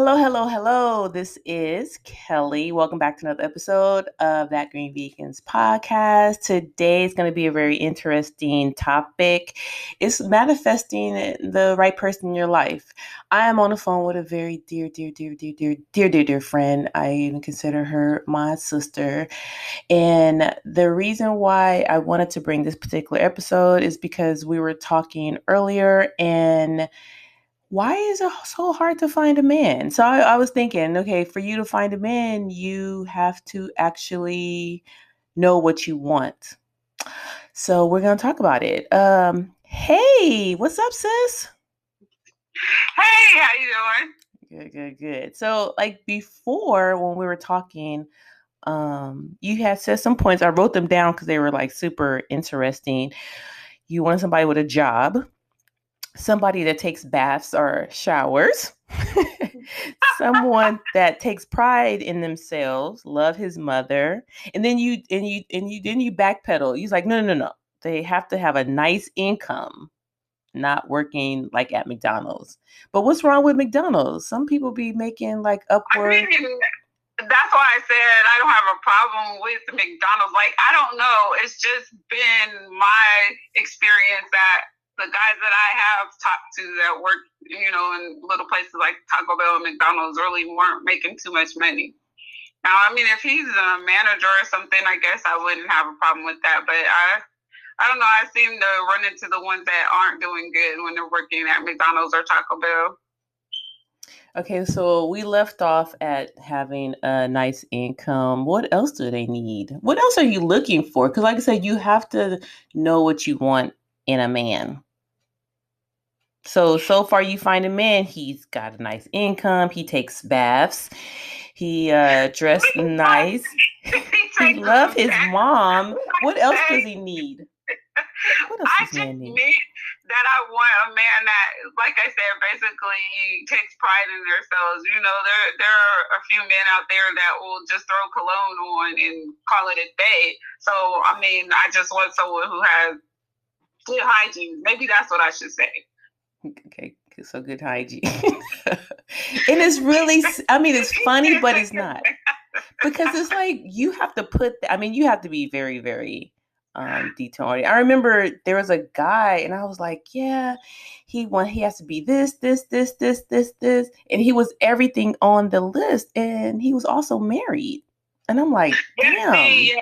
Hello, hello, hello. This is Kelly. Welcome back to another episode of That Green Vegans podcast. Today is going to be a very interesting topic. It's manifesting the right person in your life. I am on the phone with a very dear friend. I even consider her my sister. And the reason why I wanted to bring this particular episode is because we were talking earlier and why is it so hard to find a man? So I was thinking, okay, for you to find a man, you have to actually know what you want. So we're going to talk about it. Hey, what's up, sis? Hey, how you doing? Good. So like before when we were talking, you had said some points. I wrote them down because they were like super interesting. You want somebody with a job. Somebody that takes baths or showers, someone that takes pride in themselves, love his mother, and then you backpedal. He's like, no. They have to have a nice income, not working like at McDonald's. But what's wrong with McDonald's? Some people be making like upward. That's why I said I don't have a problem with McDonald's. Like, I don't know. It's just been my experience that the guys that I have talked to that work, in little places like Taco Bell and McDonald's really weren't making too much money. Now, I mean, if he's a manager or something, I guess I wouldn't have a problem with that. But I don't know. I seem to run into the ones that aren't doing good when they're working at McDonald's or Taco Bell. Okay, so we left off at having a nice income. What else do they need? What else are you looking for? Because like I said, you have to know what you want in a man. So far you find a man, he's got a nice income, he takes baths, he dressed nice, he loves his mom. What else does he need? What else does he need? That I want a man that, like I said, basically takes pride in themselves. There are a few men out there that will just throw cologne on and call it a day. So, I mean, I just want someone who has good hygiene. Maybe that's what I should say. Okay, so good hygiene. And it's really, I mean, it's funny, but it's not. Because it's like, you have to you have to be very, very detailed. I remember there was a guy and I was like, yeah, he has to be this. And he was everything on the list. And he was also married. And I'm like, damn. Yeah.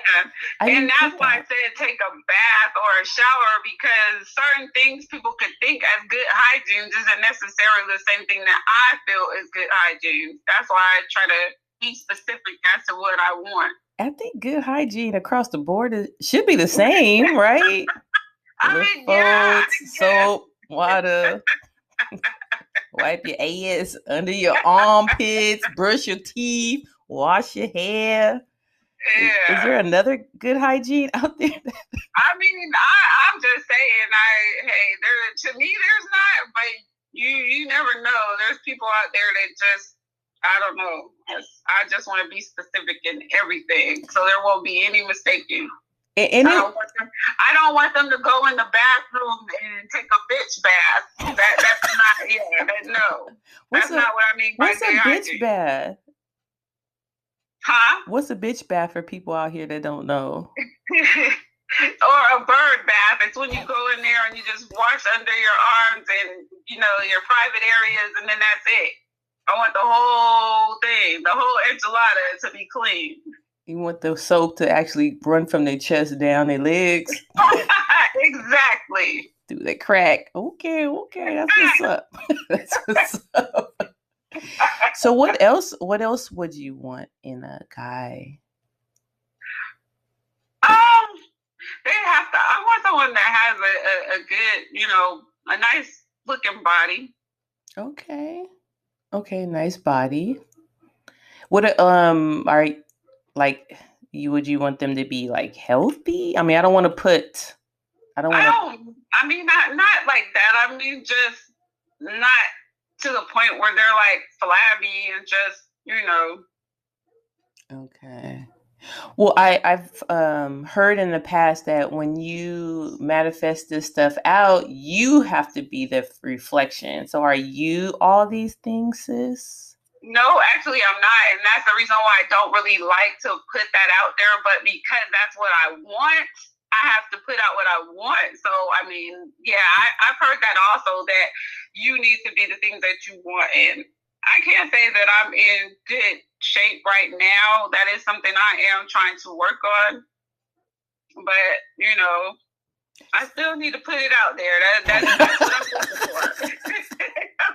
And that's why I said take a bath or a shower, because certain things people could think as good hygiene isn't necessarily the same thing that I feel is good hygiene. That's why I try to be specific as to what I want. I think good hygiene across the board should be the same, right? Soap, water. Wipe your ass under your armpits, brush your teeth, wash your hair. Yeah. Is there another good hygiene out there? I mean, I'm just saying, to me, there's not, but you never know. There's people out there that just, I don't know. I just want to be specific in everything, so there won't be any mistaking. I don't want them to go in the bathroom and take a bitch bath. That's not, no. That's not what I mean by what's a bitch bath? Huh? What's a bitch bath for people out here that don't know? Or a bird bath. It's when you go in there and you just wash under your arms and, your private areas, and then that's it. I want the whole thing, the whole enchilada to be clean. You want the soap to actually run from their chest down their legs? Exactly. Through the crack. Okay. That's what's up. That's what's up. So what else would you want in a guy? I want someone that has a good, a nice looking body. Okay, nice body. Would would you want them to be like healthy? I mean, I don't want to put. I mean, not like that. I mean, just not to the point where they're like flabby and just, Okay. Well, I've heard in the past that when you manifest this stuff out, you have to be the reflection. So are you all these things, sis? No, actually, I'm not. And that's the reason why I don't really like to put that out there. But because that's what I want, I have to put out what I want. So, I mean, yeah, I've heard that also, that you need to be the things that you want. And I can't say that I'm in good shape right now. That is something I am trying to work on. But, you know, I still need to put it out there. That's what I'm looking for.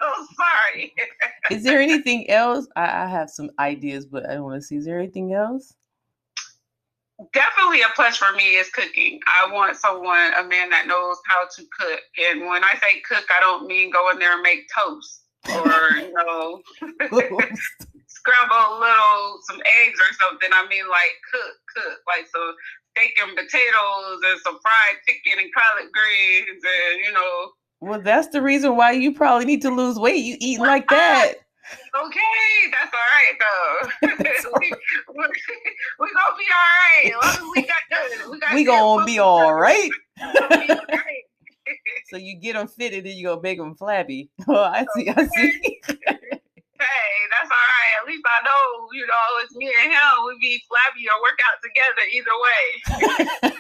I'm sorry. Is there anything else? I have some ideas, but I don't want to see. Is there anything else? Definitely a plus for me is cooking. I want a man that knows how to cook. And when I say cook, I don't mean go in there and make toast or, scramble some eggs or something. I mean, like cook, like some steak and potatoes and some fried chicken and collard greens and. Well, that's the reason why you probably need to lose weight. You eat like that. Okay, that's all right though. we gonna be all right. As long as we got good. We gonna be all right. So you get them fitted and you gonna make them flabby. Oh, I see. Hey, that's all right. At least I know, it's me and him. We be flabby or work out together either way.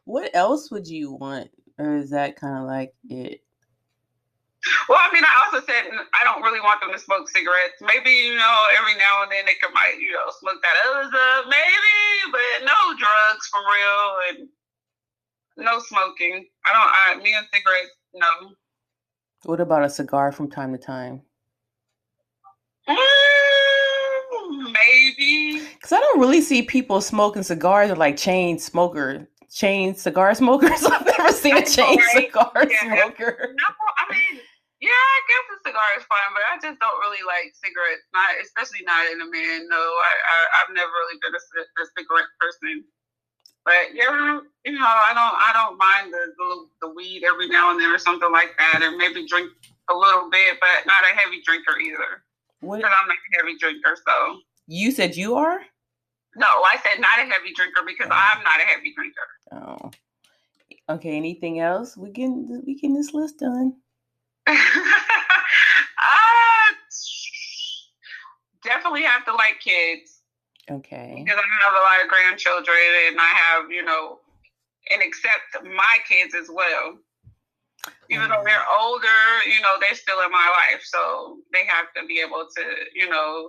What else would you want? Or is that kind of like it? Well, I mean, I also said I don't really want them to smoke cigarettes. Maybe, every now and then they might, smoke that other stuff, maybe, but no drugs for real and no smoking. Me and cigarettes, no. What about a cigar from time to time? Maybe. Because I don't really see people smoking cigars or like chain cigar smokers. I've never seen a chain cigar smoker. No, I mean, yeah, I guess a cigar is fine, but I just don't really like cigarettes. Especially not in a man. No, I've never really been a cigarette person. But yeah, I don't mind the weed every now and then or something like that, and maybe drink a little bit, but not a heavy drinker either. Because I'm not a heavy drinker, so. You said you are? No, I said not a heavy drinker because I'm not a heavy drinker. Oh. Okay, anything else? We getting this list done. Definitely have to like kids. Okay. Because I have a lot of grandchildren and I have, and accept my kids as well. Even though they're older, they're still in my life. So they have to be able to,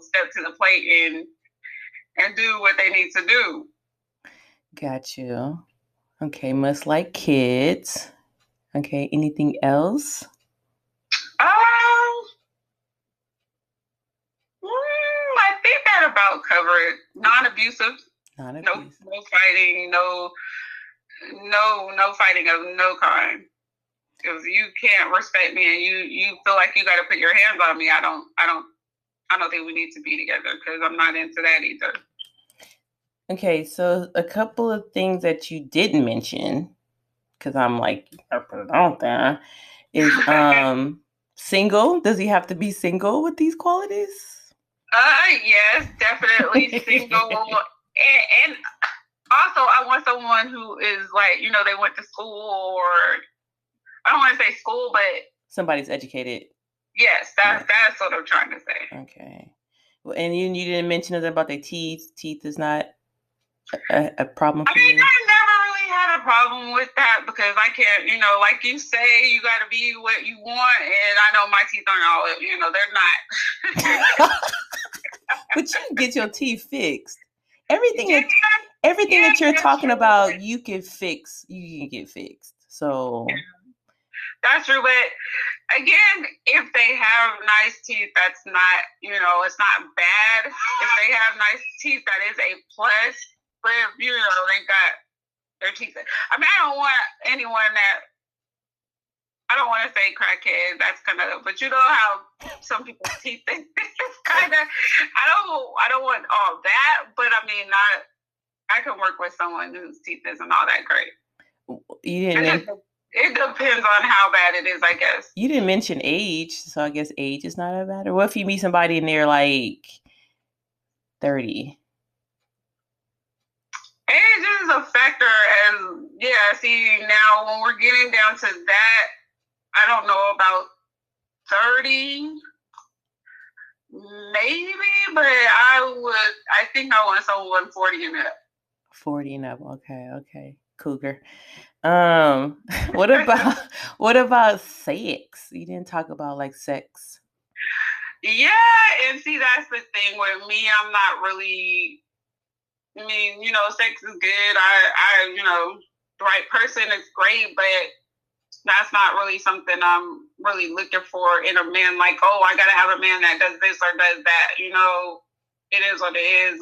step to the plate and do what they need to do. Got you. Okay, must like kids. Okay, anything else? I think that about covered. Non-abusive. No fighting. No fighting of no kind. If you can't respect me and you feel like you got to put your hands on me, I don't think we need to be together because I'm not into that either. Okay, so a couple of things that you didn't mention, because I'm like, I put it out there, is single. Does he have to be single with these qualities? Yes, definitely single. and also, I want someone who is like, they went to school, or I don't want to say school, but somebody's educated. Yes, that's what I'm trying to say. Okay. Well, and you didn't mention anything about their teeth. Teeth is not a problem for you? I never really had a problem with that because I can't, like you say, you got to be what you want. And I know my teeth aren't all, they're not. But you can get your teeth fixed. Everything that you're talking about, you can fix. You can get fixed. So. Yeah. That's true. But again, if they have nice teeth, that's not, it's not bad. If they have nice teeth, that is a plus. But if, they got their teeth. I mean, I don't want anyone that, I don't want to say crackhead. That's kind of, but how some people's teeth is kind of, I don't want all that. But I mean, I can work with someone whose teeth isn't all that great. It depends on how bad it is, I guess. You didn't mention age, so I guess age is not a matter. What if you meet somebody and they're like 30? Age is a factor now when we're getting down to that, I don't know about 30. Maybe, but I think I want someone 40 and up. 40 and up. Okay. Cougar. What about what about sex? You didn't talk about like sex. Yeah, and see, that's the thing with me. I'm not really. I mean, sex is good. The right person is great, but that's not really something I'm really looking for in a man. Like, oh, I gotta have a man that does this or does that. It is what it is.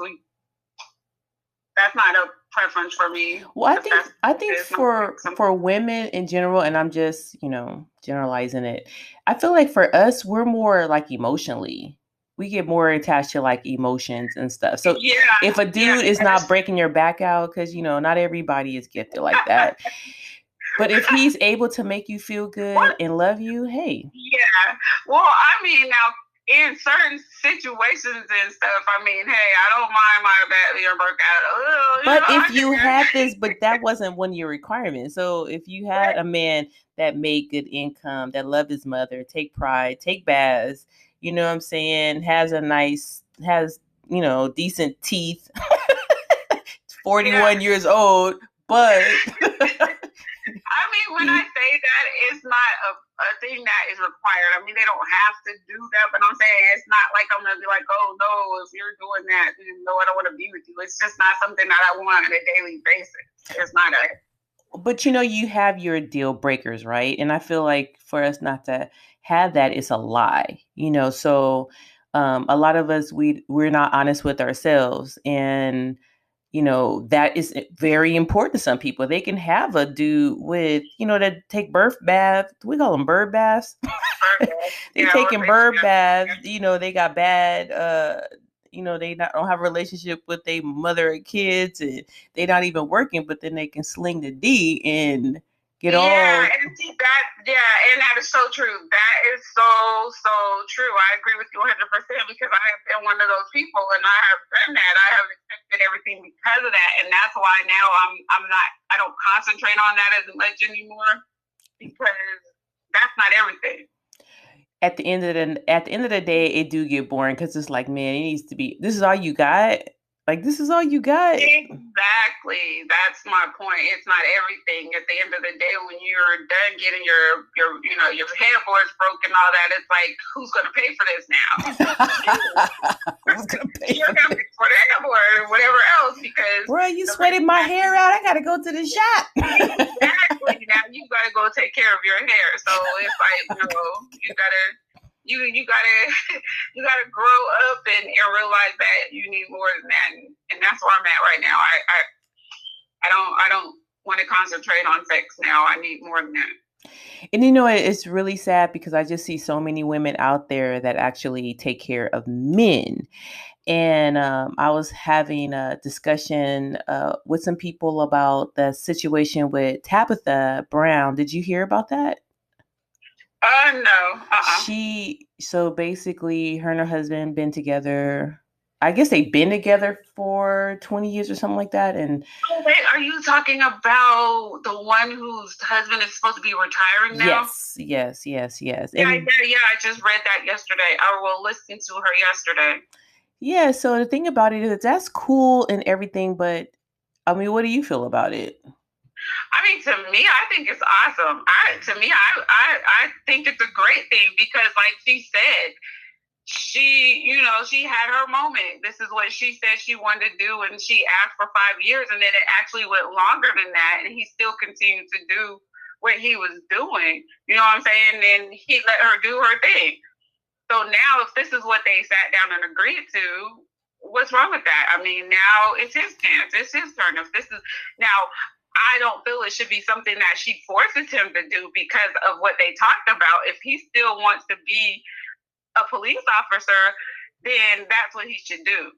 That's not a preference for me. Well, I think for women in general, and I'm just generalizing it. I feel like for us, we're more like emotionally. We get more attached to like emotions and stuff. So if a dude is not breaking your back out, because not everybody is gifted like that. But if he's able to make you feel good and love you, hey. Yeah. Well, I mean, now in certain situations and stuff, I mean, hey, I don't mind my back being broke out. But if you had this, but that wasn't one of your requirements. So if you had a man that made good income, that loved his mother, take pride, take baths, you know what I'm saying, has decent teeth, 41 years old, but I mean, when I say that, it's not a thing that is required. I mean, they don't have to do that, but I'm saying it's not like I'm going to be like, oh, no, if you're doing that, no, I don't want to be with you. It's just not something that I want on a daily basis. It's not a... But, you have your deal breakers, right? And I feel like for us not to have that, it's a lie, so a lot of us, we're not honest with ourselves. And that is very important to some people. They can have a dude with, that take birth baths. We call them bird baths. They taking bird baths. They got bad, they don't have a relationship with their mother and kids, and they not even working, but then they can sling the D and get all. Yeah, and see that. Yeah, and that is so true. That is so true. I agree with you 100% because I have been one of those people, and I have done that. I have accepted everything because of that, and that's why now I don't concentrate on that as much anymore because that's not everything. At the end of the day, it do get boring because it's like, man, it needs to be. This is all you got. Like, this is all you got. Exactly. That's my point. It's not everything. At the end of the day, when you're done getting your headboards broken, all that, it's like, who's going to pay for this now? Who's going to pay for the headboard or whatever else? Because, bro, you sweated my hair out. I got to go to the shop. Exactly. Now you got to go take care of your hair. So it's like, you got to. You gotta grow up and realize that you need more than that, and that's where I'm at right now. I don't want to concentrate on sex now. I need more than that. And it's really sad because I just see so many women out there that actually take care of men. And I was having a discussion with some people about the situation with Tabitha Brown. Did you hear about that? No. So basically, her and her husband been together. I guess they've been together for 20 years or something like that. And wait, are you talking about the one whose husband is supposed to be retiring now? Yes. Yeah, I just read that yesterday. I will listen to her yesterday. Yeah, so the thing about it is that's cool and everything, but I mean, what do you feel about it? I mean, to me, I think it's awesome. I think it's a great thing because, like she said, she had her moment. This is what she said she wanted to do, and she asked for 5 years, and then it actually went longer than that, and he still continued to do what he was doing. You know what I'm saying? And he let her do her thing. So now, if this is what they sat down and agreed to, what's wrong with that? I mean, now it's his chance. It's his turn. If this is now. I don't feel it should be something that she forces him to do because of what they talked about. If he still wants to be a police officer, then that's what he should do.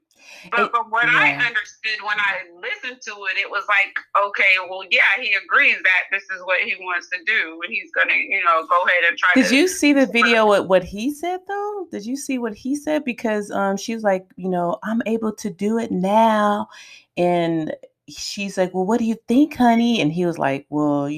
But from what I understood when I listened to it, it was like, okay, well, yeah, he agrees that this is what he wants to do, and he's going to, go ahead and try. Did you see the video with what he said, though? Did you see what he said? Because she's like, I'm able to do it now, and she's like, well, what do you think, honey? And he was like, well,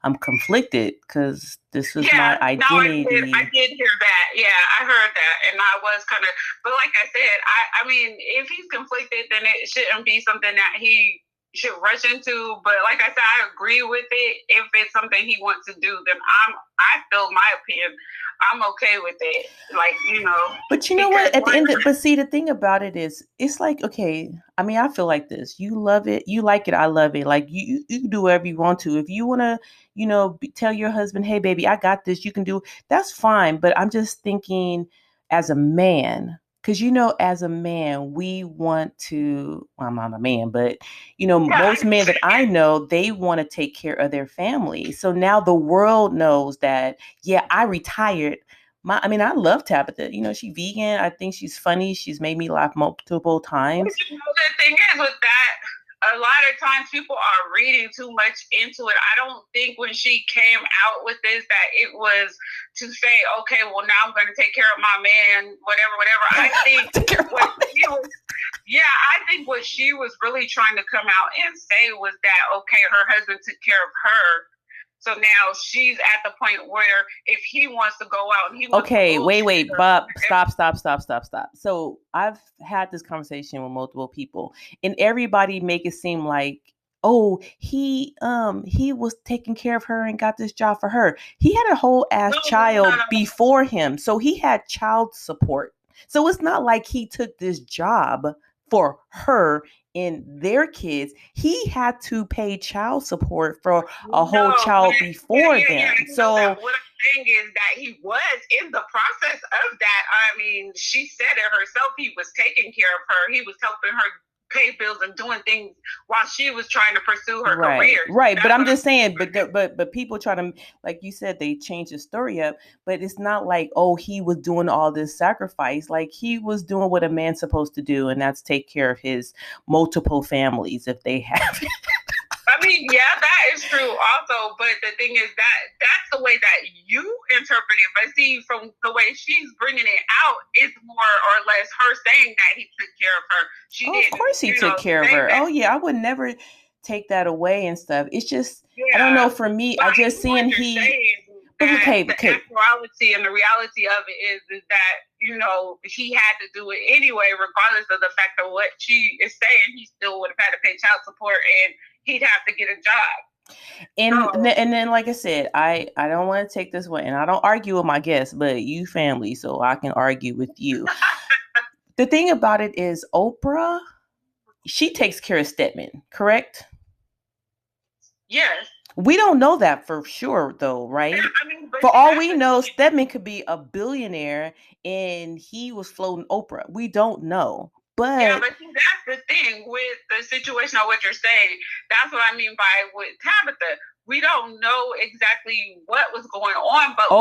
I'm conflicted because this was my Yeah, no, identity. I did hear that. Yeah, I heard that, and I was kind of, but like I said, I mean, if he's conflicted, then it shouldn't be something that he should rush into. But like I said, I agree with it. If it's something he wants to do, then I feel my opinion. I'm okay with it. Like, you know, But you know what? At the end, but see, the thing about it is, it's like, okay. I mean, I feel like this. You love it, you like it, I love it. Like you do whatever you want to. If you want to, tell your husband, hey, baby, I got this. You can do. That's fine. But I'm just thinking, as a man, because as a man, we want to. Well, I'm not a man, but most men that I know, they want to take care of their family. So now the world knows that. Yeah, I retired. I love Tabitha. She's vegan. I think she's funny. She's made me laugh multiple times. The thing is with that, a lot of times people are reading too much into it. I don't think when she came out with this that it was to say, okay, well, now I'm going to take care of my man, whatever. I think I think what she was really trying to come out and say was that, okay, her husband took care of her. So now she's at the point where if he wants to go out and he wants to wait, Bob, stop. So I've had this conversation with multiple people, and everybody make it seem like, oh, he was taking care of her and got this job for her. He had a whole child before him, so he had child support. So it's not like he took this job for her and their kids. He had to pay child support for a whole child before them. So what I'm saying is that he was in the process of that. I mean, she said it herself. He was taking care of her. He was helping her pay bills and doing things while she was trying to pursue her career. Right. But I'm just saying, but people try to, like you said, they change the story up, but it's not like, oh, he was doing all this sacrifice. Like, he was doing what a man's supposed to do, and that's take care of his multiple families if they have it. I mean, yeah, that is true also, but the thing is that's the way that you interpret it. But see, from the way she's bringing it out, it's more or less her saying that he took care of her. Of course he took care of her. Oh, yeah, I would never take that away and stuff. It's just, I don't know, for me, I just seeing okay. The actuality and the reality of it is that, he had to do it anyway, regardless of the fact of what she is saying. He still would have had to pay child support and he'd have to get a job. And then, like I said, I don't want to take this way, and I don't argue with my guests, but you family, so I can argue with you. The thing about it is, Oprah, she takes care of Stedman, correct? Yes. We don't know that for sure, though, right? I mean, for all we know, Stedman could be a billionaire, and he was floating Oprah. We don't know. But see, that's the thing with the situation of what you're saying. That's what I mean by with Tabitha. We don't know exactly what was going on, but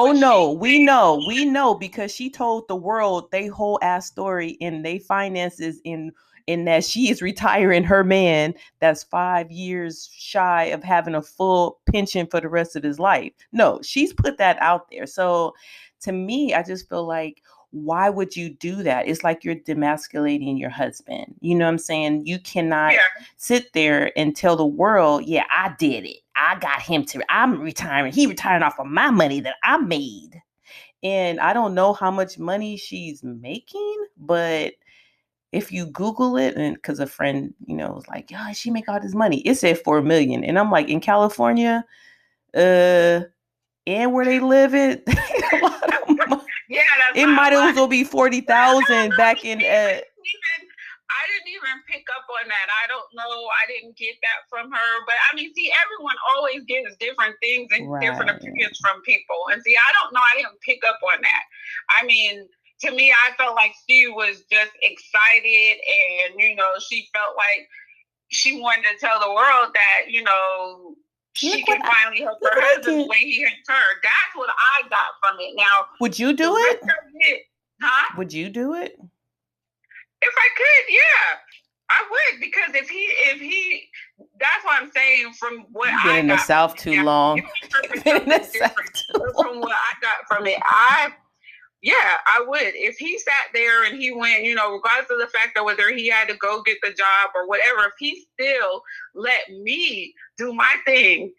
we know because she told the world they whole ass story in they finances in that she is retiring her man that's 5 years shy of having a full pension for the rest of his life. No, she's put that out there. So to me, I just feel like, why would you do that? It's like you're demasculating your husband. You know what I'm saying? You cannot sit there and tell the world, yeah, I did it. I got him I'm retiring. He retiring off of my money that I made. And I don't know how much money she's making, but if you Google it, and because a friend, was like, yeah, she make all this money. It said $4 million. And I'm like, in California, and where they live it, a lot of money. Yeah, it might as well be 40,000 back in. I didn't even pick up on that. I don't know. I didn't get that from her. But I mean, see, everyone always gets different things and different opinions from people. And see, I don't know. I didn't pick up on that. I mean, to me, I felt like she was just excited, and she felt like she wanted to tell the world that she can finally help her husband when he hits her. That's what I got from it. Now, would you do it? Huh? Would you do it? If I could, yeah, I would, because if he, that's what I'm saying. From what I got, been in the South too long. From what I got from it, I would. If he sat there and he went, regardless of the fact that whether he had to go get the job or whatever, if he still let me do my thing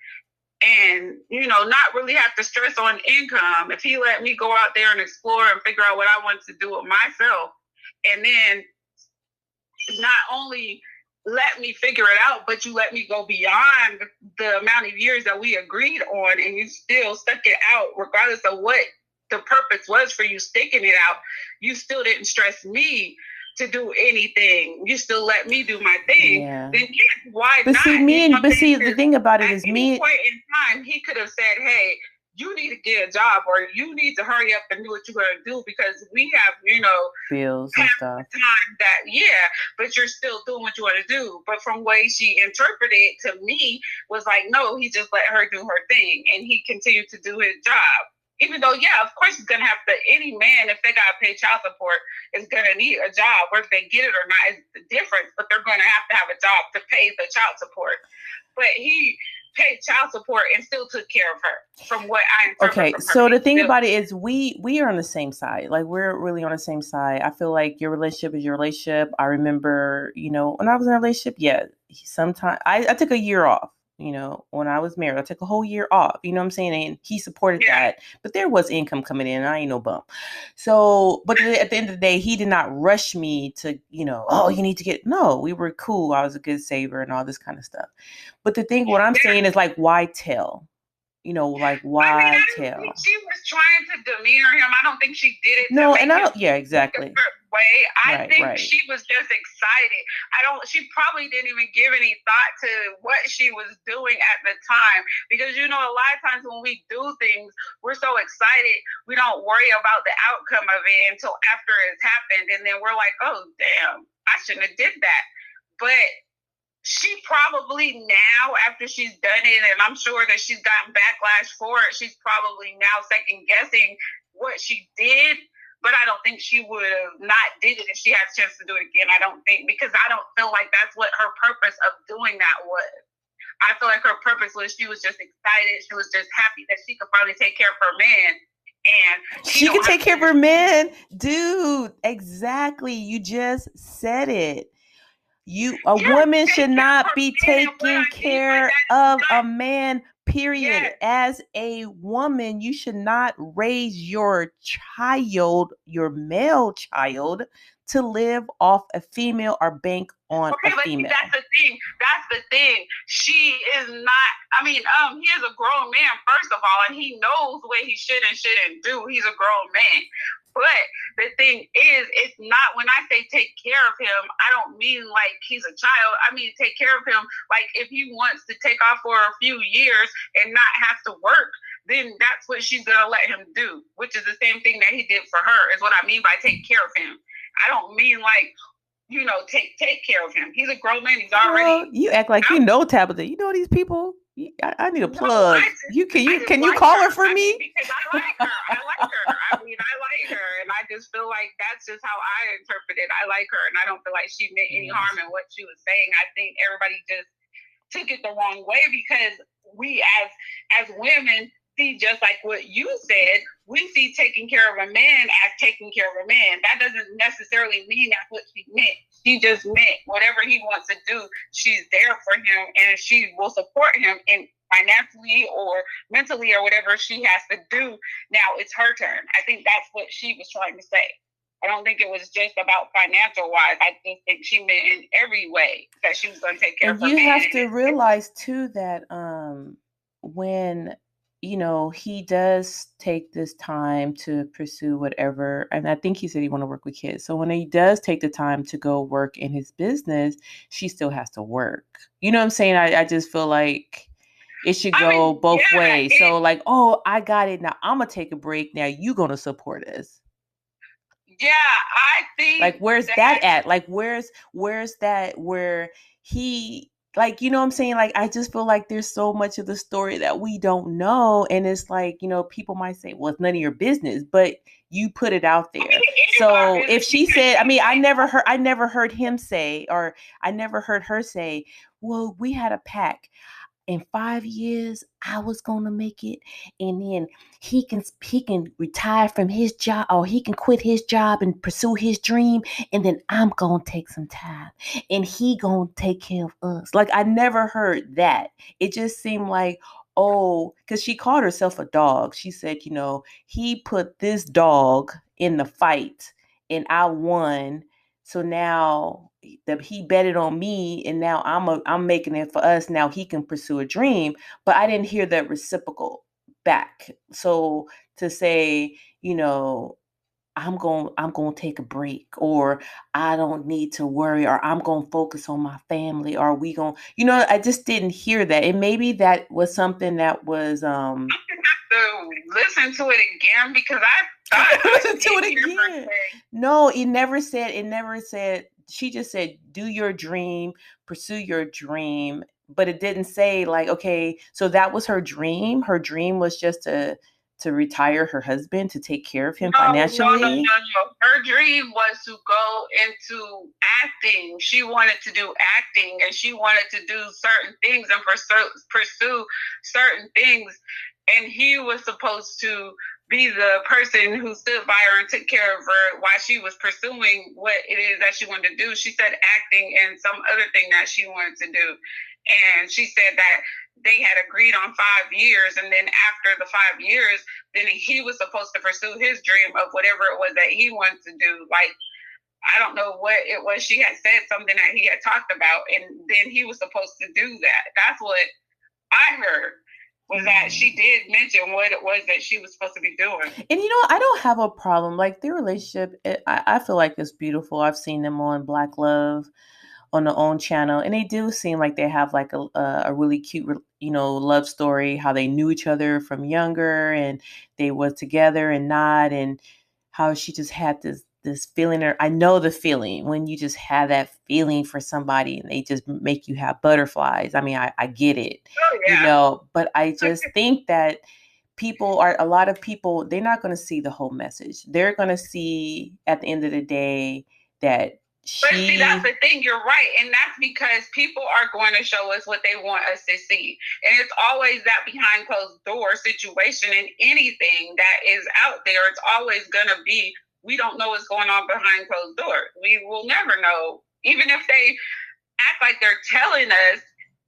and, not really have to stress on income. If he let me go out there and explore and figure out what I want to do with myself, and then not only let me figure it out, but you let me go beyond the amount of years that we agreed on, and you still stuck it out, regardless of what the purpose was for you sticking it out. You still didn't stress me to do anything. You still let me do my thing. Yeah. Then yes, why but not? See, the thing about it is at any point in time, he could have said, hey, you need to get a job, or you need to hurry up and do what you're going to do, because we have, bills and stuff. Time that, but you're still doing what you want to do. But from the way she interpreted it to me was like, no, he just let her do her thing, and he continued to do his job. Even though, of course, he's going to have to, any man, if they got to pay child support, is going to need a job. Whether they get it or not is the difference, but they're going to have a job to pay the child support. But he paid child support and still took care of her, from what I interpret. Okay, so the thing about it is we are on the same side. Like, we're really on the same side. I feel like your relationship is your relationship. I remember, when I was in a relationship, sometimes I took a year off. When I was married, I took a whole year off, you know what I'm saying? And he supported that, but there was income coming in, and I ain't no bum. So, but at the end of the day, he did not rush me to, oh, you need to get, no, we were cool. I was a good saver and all this kind of stuff. But the thing, what I'm saying is, like, why tell? Why tell? I think she was trying to demeanor him. I don't think she did it. No, and I don't, exactly. Way. I think she was just excited. She probably didn't even give any thought to what she was doing at the time, because a lot of times when we do things, we're so excited, we don't worry about the outcome of it until after it's happened, and then we're like, oh damn, I shouldn't have did that. But she probably now, after she's done it, and I'm sure that she's gotten backlash for it, she's probably now second guessing what she did. But I don't think she would have not did it if she had a chance to do it again. I don't think, because I don't feel like that's what her purpose of doing that was. I feel like her purpose was, she was just excited. She was just happy that she could finally take care of her man. And she could take care of her man. Dude, exactly. You just said it. A woman should not be taking care of a man, period. Yes. As a woman, you should not raise your child, your male child, to live off a female or bank on a female. That's the thing. She is not, he is a grown man, first of all, and he knows what he should and shouldn't do. He's a grown man. But the thing is, it's not, when I say take care of him, I don't mean like he's a child. I mean, take care of him like if he wants to take off for a few years and not have to work, then that's what she's going to let him do, which is the same thing that he did for her, is what I mean by take care of him. I don't mean like, take care of him. He's a grown man. He's already. You act like Tabitha. You know these people. I need a plug. Can you call her for me? Because I like her. I like her, and I just feel like that's just how I interpret it. I like her, and I don't feel like she meant any harm in what she was saying. I think everybody just took it the wrong way, because we as women see, just like what you said, we see taking care of a man as taking care of a man. That doesn't necessarily mean that's what she meant. She just meant whatever he wants to do, she's there for him, and she will support him in financially or mentally or whatever she has to do. Now it's her turn. I think that's what she was trying to say. I don't think it was just about financial wise. I just think she meant in every way that she was going to take care of her man. You have to realize too that when he does take this time to pursue whatever, and I think he said he want to work with kids. So when he does take the time to go work in his business, she still has to work. You know what I'm saying? I just feel like it should go both ways. So like, oh, I got it. Now I'm going to take a break. Now you going to support us. Yeah, I think. Like, where's that at? Like, where's that where he, like, you know what I'm saying? Like, I just feel like there's so much of the story that we don't know. And it's like, people might say, well, it's none of your business, but you put it out there. So if she said, I never heard him say, or I never heard her say, well, we had a pact. In 5 years, I was going to make it. And then he can retire from his job, or he can quit his job and pursue his dream. And then I'm going to take some time and he going to take care of us. Like, I never heard that. It just seemed like, oh, because she called herself a dog. She said, he put this dog in the fight and I won. So now that he betted on me and now I'm making it for us. Now he can pursue a dream. But I didn't hear that reciprocal back. So to say, I'm going to take a break, or I don't need to worry, or I'm going to focus on my family, or we going to, I just didn't hear that. And maybe that was something that was to listen to it again, because I thought listen to it again. No, it never said, she just said, do your dream, pursue your dream. But it didn't say like, okay, so that was her dream. Her dream was just to retire her husband, to take care of him financially. No. Her dream was to go into acting. She wanted to do acting, and she wanted to do certain things and pursue certain things. And he was supposed to be the person who stood by her and took care of her while she was pursuing what it is that she wanted to do. She said acting and some other thing that she wanted to do. And she said that they had agreed on 5 years, and then after the 5 years, then he was supposed to pursue his dream of whatever it was that he wanted to do. Like, I don't know what it was. She had said something that he had talked about, and then he was supposed to do that. That's what I heard, was that she did mention what it was that she was supposed to be doing. And I don't have a problem. Like, their relationship, I feel like it's beautiful. I've seen them on Black Love on their own channel, and they do seem like they have like a really cute love story, how they knew each other from younger and they were together and not, and how she just had this feeling. I know the feeling when you just have that feeling for somebody and they just make you have butterflies. I mean, I get it. Oh, yeah. But I just think that a lot of people, they're not going to see the whole message. They're going to see at the end of the day that But see, that's the thing. You're right. And that's because people are going to show us what they want us to see. And it's always that behind closed door situation in anything that is out there. It's always going to be, we don't know what's going on behind closed doors. We will never know. Even if they act like they're telling us,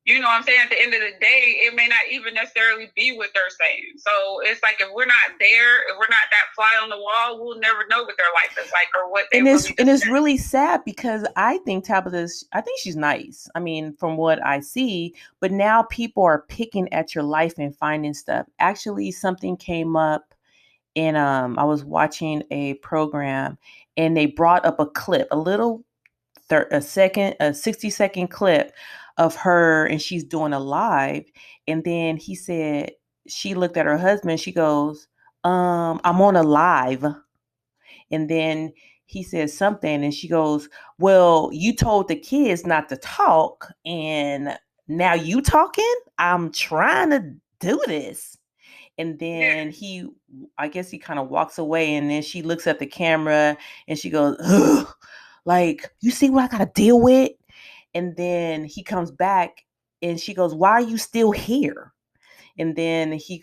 you know what I'm saying? At the end of the day, it may not even necessarily be what they're saying. So it's like, if we're not there, if we're not that fly on the wall, we'll never know what their life is like or what they really. And it's really sad, because I think she's nice. I mean, from what I see, but now people are picking at your life and finding stuff. Actually, something came up, and I was watching a program, and they brought up a clip, a 60-second clip of her, and she's doing a live, and then he said, she looked at her husband, she goes, I'm on a live. And then he says something, and she goes, well, you told the kids not to talk, and now you talking? I'm trying to do this. And then I guess he kind of walks away, and then she looks at the camera and she goes, ugh, like, you see what I got to deal with? And then he comes back and she goes, why are you still here? And then he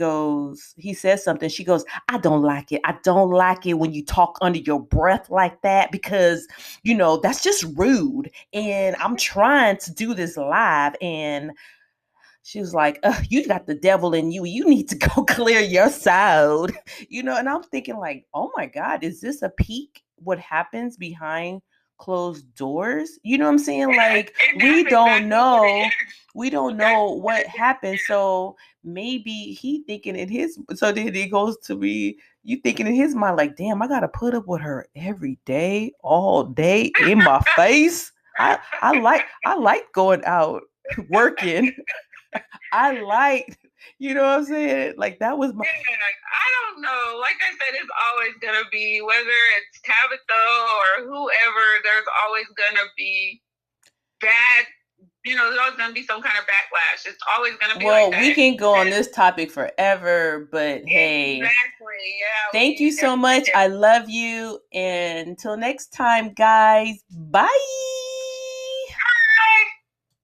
says something. She goes, I don't like it. I don't like it when you talk under your breath like that, because, that's just rude. And I'm trying to do this live. And she was like, you got the devil in you. You need to go clear your side. And I'm thinking like, oh my God, is this a peek? What happens behind closed doors? You know what I'm saying? Like, we don't know. We don't know what happened. So maybe so then it goes to be, you thinking in his mind, like, damn, I got to put up with her every day, all day in my face. I like going out working. I liked, you know what I'm saying? Like, that was my. I don't know. Like I said, it's always gonna be, whether it's Tabitha or whoever, there's always gonna be bad. There's always gonna be some kind of backlash. It's always gonna be. Well, like that. We can go on this topic forever, but hey, exactly, yeah. Thank you so much. I love you, and until next time, guys. Bye.